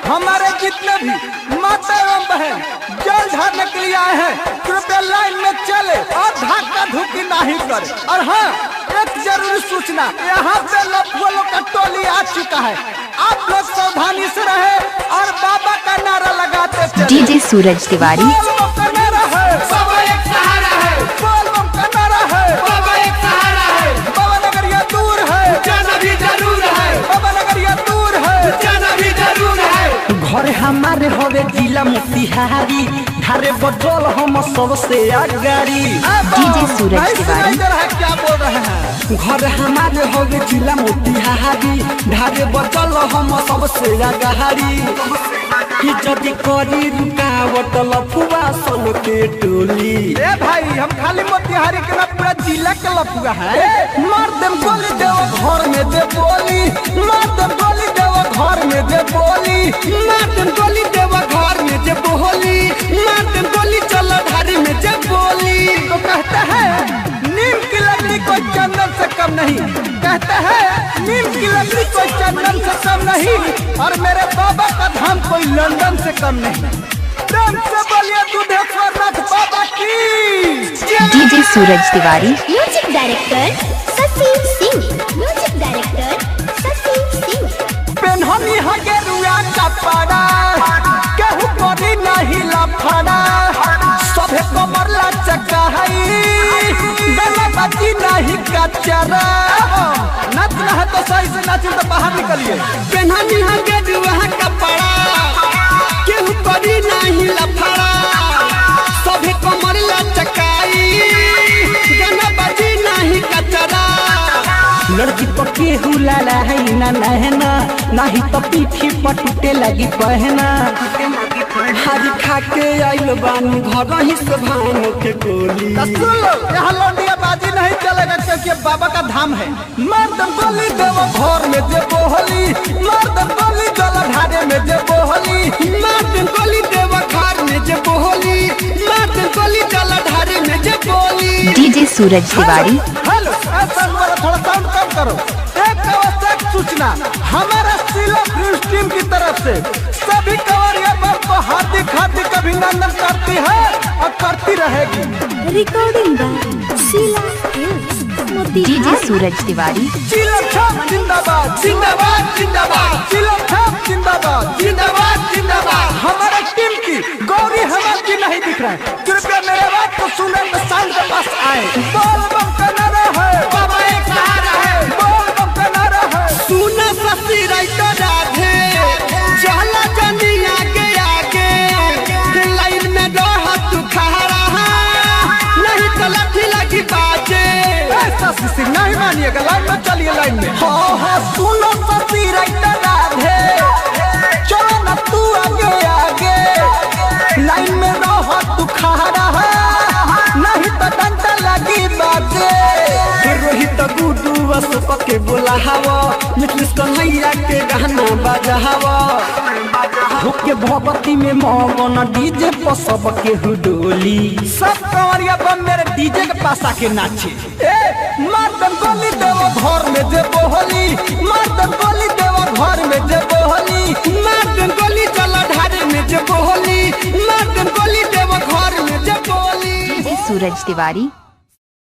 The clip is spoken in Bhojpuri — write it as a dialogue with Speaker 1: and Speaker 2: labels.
Speaker 1: हमारे जितने भी माता एवं बहन जल झाड़ने के लिए आए हैं कृपया लाइन में चले और धक्का धुकी नहीं करे। और हाँ, एक जरूरी सूचना, यहाँ पे लफुओं का टोली आ चुका है, आप लोग सावधानी से रहे और बाबा का नारा लगाते चले।
Speaker 2: डीजे सूरज तिवारी।
Speaker 1: बाबा का नारा है, बाबा एक सहारा है, बाबा का नारा है, बाबा एक सहारा है, बाबा नगरिया दूर है, जाना भी जरूर है, बाबा नगरिया दूर है, जाना भी जरूर है। घर हमारे होवे जिला मोतिहारी, घरे बजल हम सबसे आगारी।
Speaker 2: डीजे सूरज तिवारी।
Speaker 1: क्या बोल रहे हैं? घर हमारे होवे जिला मोतिहारी, घरे बजल हम सबसे आगारी। कि जदि करी रुकावट लफुआ सन के टोली। ए भाई, हम खाली मोतिहारी के ना पूरा जिला के लफुआ है। मार देम गोली देव घर में दे बोली, मार देम गोली देव घर में दे बोली, मार देम गोली देव घर में दे बोली, मार देम गोली चलो धारी में दे बोली। तो कहते हैं नीम की लकड़ी कोई चंदन से कम नहीं, कहते हैं नीम की लकड़ी कोई चंदन से कम नहीं, और मेरे बाबा का धाम कोई लंदन से कम नहीं। प्रेम से बोलिए दुधेश्वर नाथ बाबा की।
Speaker 2: DJ Suraj Tiwari.
Speaker 3: Music director Shashi Singh, music director Shashi Singh.
Speaker 1: पेन्हनी है गेरुआ कपड़ा, केहू करी नहीं लफड़ा, सभे कमर लचका है, गला बाजी नहीं कचरा। नाचना है तो सही से नाचिए, तो बाहर निकलिए। पेन्हनी है गेरुआ कपड़ा, केहू करी नहीं लफड़ा, सभे कमर लचकाई, गला बाजी नहीं कचरा। लड़की पर केहू लाला है ना नहना, नहीं तो पीठी पर टूटे लगी पहना। हरी खा के आइल बानी घर ही से भान के गोली। यहाँ लौंडिया बाजी नहीं चलेगा, क्योंकि बाबा का धाम है। मार दम गोली देव घर में दे बोली, मार दम गोली जल ढारे में दे बोली, मार दम गोली देव घर में दे बोली, मार दम गोली जल ढारे में दे बोली।
Speaker 2: डीजे सूरज तिवारी।
Speaker 1: हेलो, थोड़ा साउंड कम करो। एक आवश्यक सूचना, हमारा सिला न्यूज टीम की तरफ से सभी कंवरिया को हार्दिक हार्दिक अभिनंदन करती है और करती रहेगी।
Speaker 3: Recording by Sheela films, Motihari.
Speaker 2: DJ Suraj Tiwari.
Speaker 1: चिलम छाप जिंदाबाद, जिंदाबाद जिंदाबाद, चिलम छाप जिंदाबाद, जिंदाबाद जिंदाबाद। हमारे टीम की गौरी हेमंत जी नहीं दिख रहे, कृपया मेरे बात को सुनने में शांत के पास आए। बोल बम का नारा है, बाबा एक सहारा है, बोल बम का नारा है। सुना सस्ती राइटर राधे, चला जनी आगे आगे, लाइन में रह तू खड़ा, नहीं तो लाठी लगी बाजे। ऐसा सिंह नहीं मानिएगा, लाइन में चलिए, लाइन में। हाँ हाँ, सुनो सस्ती राइटर राधे, चलो ना तू आगे आगे, लाइन में रह तू खड़ा, नहीं तो डंडा लगी बाजे। रोहित गुडू वसुप के बोला हवा, निकलिस कन्हैया के गाना बजा हवा, होके भगवती में मगन डीजे पर सब के हुडोली। सब कंवरिया बम मेरे डीजे के पास आके नाचे। मार दम गोली देव घर में दे बोली, मार दम गोली देव घर में दे बोली, मार दम गोली चला ढारे में दे बोली, मार दम गोली देव घर में दे बोली।
Speaker 2: सूरज तिवारी।